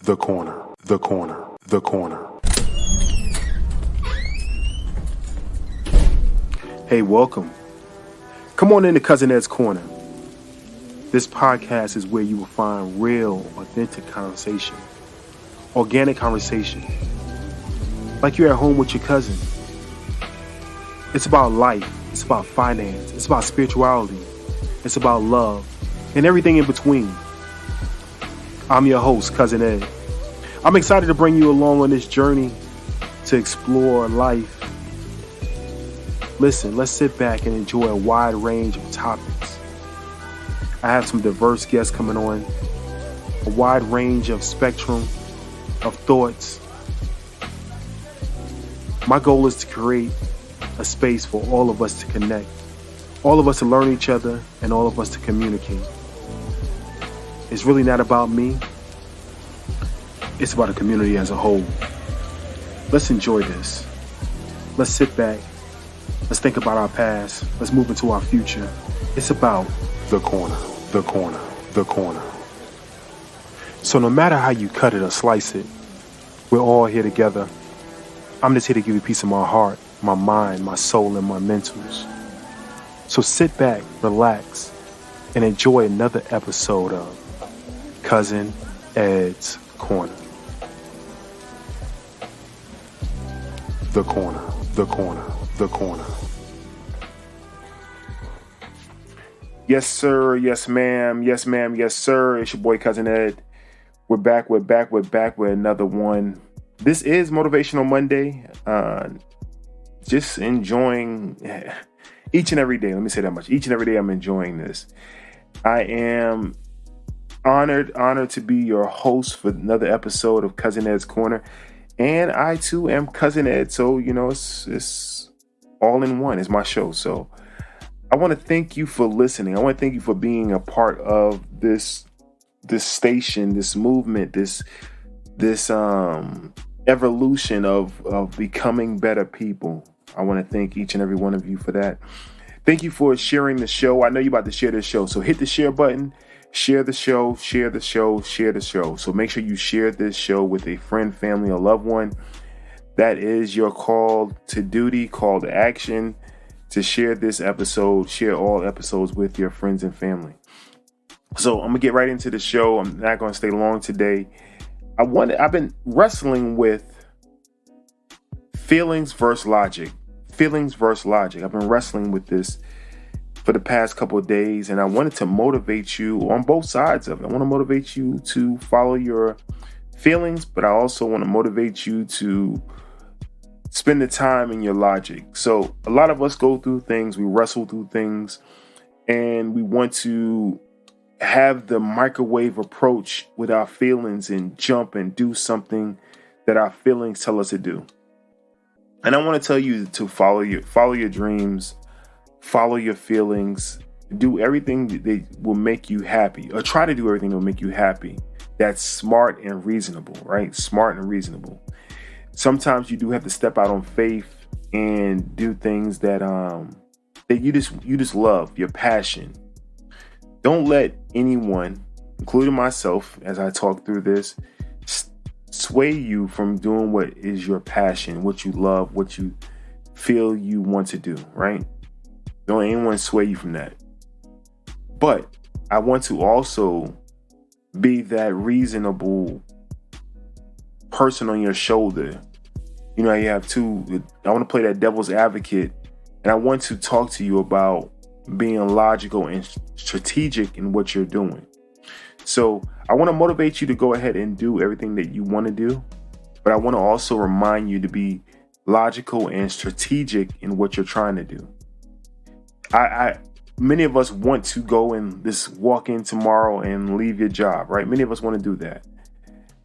The corner, the corner, the corner. Hey, welcome. Come on into Cousin Ed's Corner. This podcast is where you will find real, authentic conversation, organic conversation, like you're at home with your cousin. It's about life, it's about finance, it's about spirituality, it's about love, and everything in between. I'm your host, Cousin Ed. I'm excited to bring you along on this journey to explore life. Listen, let's sit back and enjoy a wide range of topics. I have some diverse guests coming on, a wide range of spectrum of thoughts. My goal is to create a space for all of us to connect, all of us to learn each other, and all of us to communicate. It's really not about me. It's about the community as a whole. Let's enjoy this. Let's sit back. Let's think about our past. Let's move into our future. It's about the corner, the corner, the corner. So no matter how you cut it or slice it, we're all here together. I'm just here to give you a piece of my heart, my mind, my soul, and my mentals. So sit back, relax, and enjoy another episode of Cousin Ed's Corner. The corner, the corner, the corner. Yes, sir. Yes, ma'am. Yes, ma'am. Yes, sir. It's your boy, Cousin Ed. We're back with another one. This is Motivational Monday. Just enjoying each and every day. Let me say that much. Each and every day I'm enjoying this. I am honored to be your host for another episode of Cousin Ed's Corner. And I too am Cousin Ed, so it's all in one. It's my show. So I want to thank you for listening. I want to thank you for being a part of this station, this movement, this evolution of becoming better people. I want to thank each and every one of you for that. Thank you for sharing the show. I know you're about to share this show, so hit the share button. Share the show, share the show, share the show. So make sure you share this show with a friend, family, or loved one. That is your call to duty, call to action, to share this episode, share all episodes with your friends and family. So I'm going to get right into the show. I'm not going to stay long today. I've been wrestling with feelings versus logic. Feelings versus logic. I've been wrestling with this for the past couple of days, and I wanted to motivate you on both sides of it. I want to motivate you to follow your feelings, but I also want to motivate you to spend the time in your logic. So a lot of us go through things, we wrestle through things, and we want to have the microwave approach with our feelings and jump and do something that our feelings tell us to do. And I want to tell you to follow your dreams, follow your feelings, do everything that will make you happy, or try to do everything that will make you happy. That's smart and reasonable, right? Smart and reasonable. Sometimes you do have to step out on faith and do things that you just love, your passion. Don't let anyone, including myself, as I talk through this, sway you from doing what is your passion, what you love, what you feel you want to do, right? Don't let anyone sway you from that. But I want to also be that reasonable person on your shoulder. You know, you have I want to play that devil's advocate, and I want to talk to you about being logical and strategic in what you're doing. So I want to motivate you to go ahead and do everything that you want to do, but I want to also remind you to be logical and strategic in what you're trying to do. Many of us want to go and just walk in tomorrow and leave your job, right? Many of us want to do that.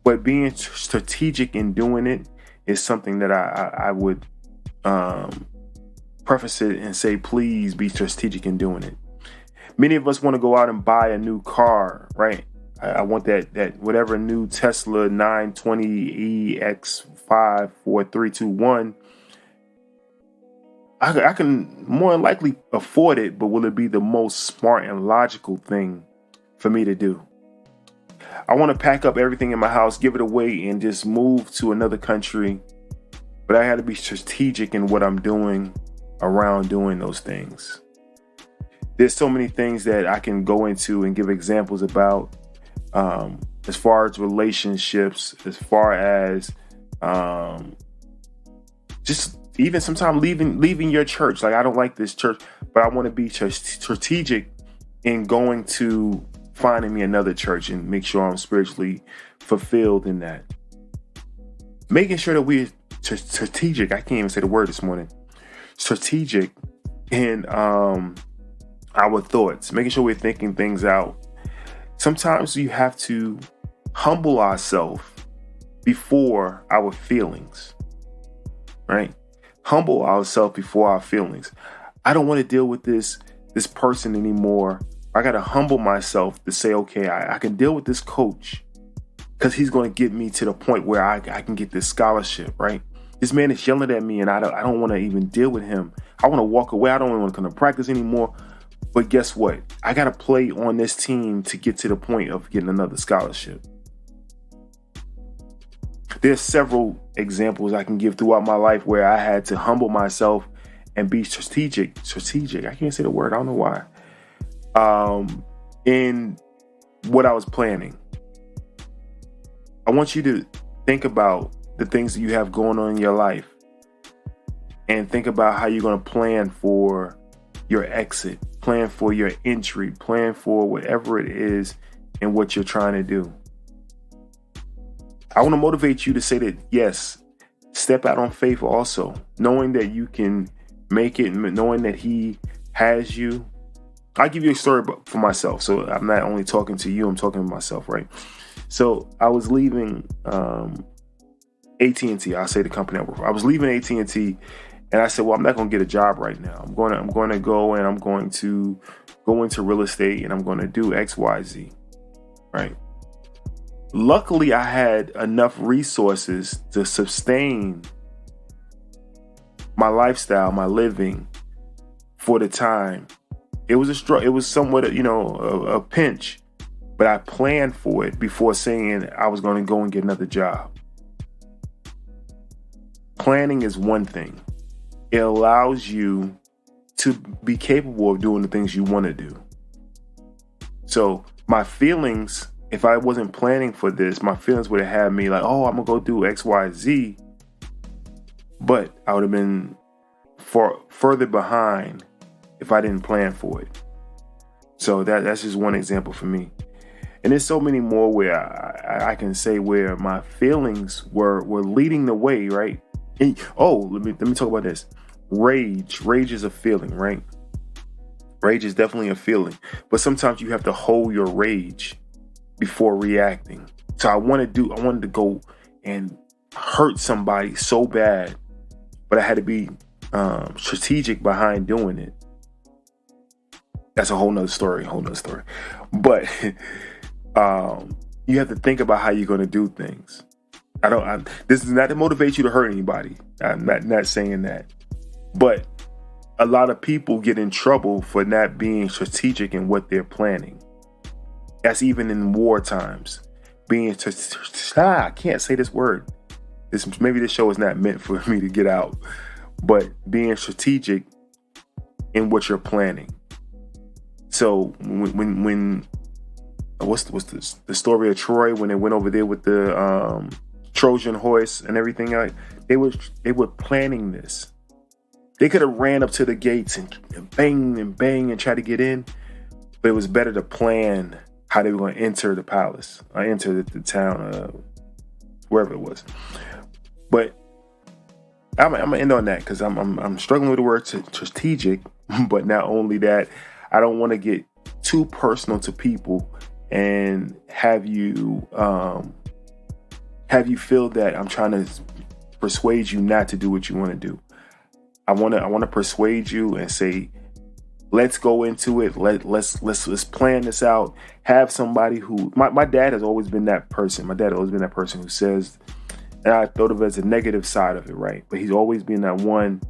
But being strategic in doing it is something that I would preface it and say, please be strategic in doing it. Many of us want to go out and buy a new car, right? I want that whatever new Tesla 920 EX5 4321. I can more than likely afford it, but will it be the most smart and logical thing for me to do? I want to pack up everything in my house, give it away, and just move to another country. But I had to be strategic in what I'm doing around doing those things. There's so many things that I can go into and give examples about, as far as relationships, as far as just even sometimes leaving your church. Like, I don't like this church, but I want to be strategic in going to finding me another church and make sure I'm spiritually fulfilled in that. Making sure that we're strategic. I can't even say the word this morning. Strategic in our thoughts, making sure we're thinking things out. Sometimes you have to humble ourselves before our feelings, right? Humble ourselves before our feelings. I don't want to deal with this person anymore. I got to humble myself to say, okay, I can deal with this coach because he's going to get me to the point where I can get this scholarship, right? This man is yelling at me and I don't want to even deal with him. I want to walk away. I don't even want to come to practice anymore. But guess what? I got to play on this team to get to the point of getting another scholarship. There's several examples I can give throughout my life where I had to humble myself and be strategic. I can't say the word. I don't know why. In what I was planning. I want you to think about the things that you have going on in your life and think about how you're going to plan for your exit, plan for your entry, plan for whatever it is and what you're trying to do. I want to motivate you to say that, yes, step out on faith also, knowing that you can make it, knowing that he has you. I'll give you a story for myself. So I'm not only talking to you, I'm talking to myself, right? So I was leaving AT&T. I'll say the company I work for. I was leaving AT&T and I said, well, I'm not going to get a job right now. I'm going to go and I'm going to go into real estate and I'm going to do X, Y, Z, right? Luckily, I had enough resources to sustain my lifestyle, my living for the time. It was somewhat, a pinch, but I planned for it before saying I was going to go and get another job. Planning is one thing. It allows you to be capable of doing the things you want to do. So my feelings, if I wasn't planning for this, my feelings would have had me like, oh, I'm going to go do X, Y, Z. But I would have been further behind if I didn't plan for it. So that's just one example for me. And there's so many more where I can say where my feelings were leading the way, right? And, let me talk about this. Rage is a feeling, right? Rage is definitely a feeling. But sometimes you have to hold your rage before reacting. So I wanted to go and hurt somebody so bad, but I had to be strategic behind doing it. That's a whole nother story. But you have to think about how you're going to do things. This is not to motivate you to hurt anybody. I'm not saying that. But a lot of people get in trouble for not being strategic in what they're planning. That's even in war times. I can't say this word. Maybe this show is not meant for me to get out. But being strategic in what you're planning. So when what's the story of Troy when they went over there with the Trojan horse and everything? Like they were planning this. They could have ran up to the gates and bang and try to get in, but it was better to plan how they were going to enter the palace, or enter the town, wherever it was. But I'm gonna end on that because I'm struggling with the word strategic. But not only that, I don't want to get too personal to people and have you feel that I'm trying to persuade you not to do what you want to do. I want to persuade you and say, let's go into it. Let's plan this out. Have somebody who my dad has always been that person. My dad has always been that person who says, and I thought of it as a negative side of it, right? But he's always been that one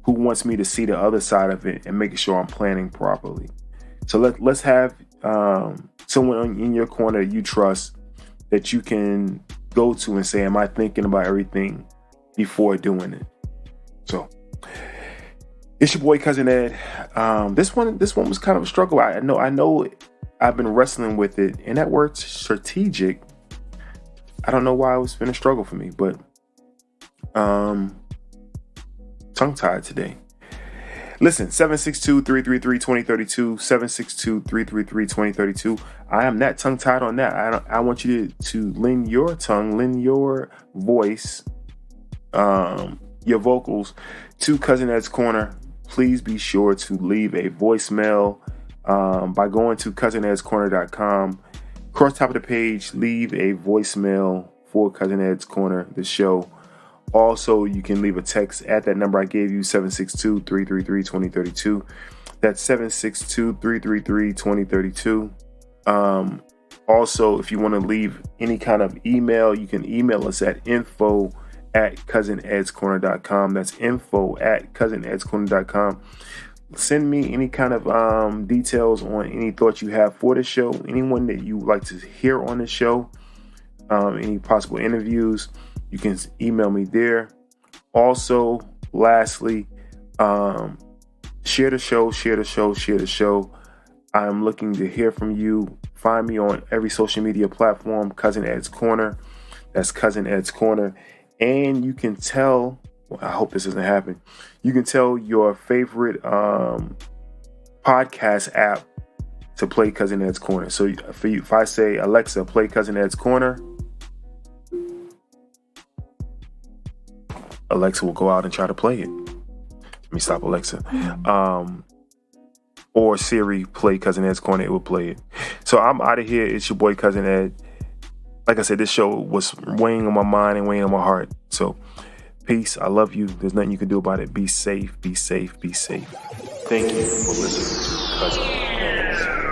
who wants me to see the other side of it and making sure I'm planning properly. So let's have someone in your corner you trust that you can go to and say, am I thinking about everything before doing it? So it's your boy Cousin Ed. This one was kind of a struggle. I know I've been wrestling with it, and that word strategic, I don't know why it's been a struggle for me, but tongue-tied today. Listen, 762-333-2032, 762-333-2032. I am not tongue-tied on that. I want you to lend your tongue, lend your voice, your vocals to Cousin Ed's Corner. Please be sure to leave a voicemail by going to cousinedscorner.com. Across the top of the page, leave a voicemail for Cousin Ed's Corner, the show. Also, you can leave a text at that number I gave you, 762-333-2032. That's 762-333-2032. Also, if you want to leave any kind of email, you can email us at info@cousinedscorner.com. That's info@cousinedscorner.com. Send me any kind of details on any thoughts you have for the show, anyone that you would like to hear on the show, any possible interviews. You can email me there. Also, lastly, share the show. I'm looking to hear from you. Find me on every social media platform, Cousin Ed's Corner. That's Cousin Ed's Corner. And you can tell, I hope this doesn't happen, you can tell your favorite podcast app to play Cousin Ed's Corner. So for you, if I say, Alexa, play Cousin Ed's Corner, Alexa will go out and try to play it. Let me stop Alexa. Or Siri, play Cousin Ed's Corner, it will play it. So I'm out of here. It's your boy Cousin Ed. Like I said, this show was weighing on my mind and weighing on my heart. So peace. I love you. There's nothing you can do about it. Be safe, be safe, be safe. Thank you for listening to Cousin Ed's.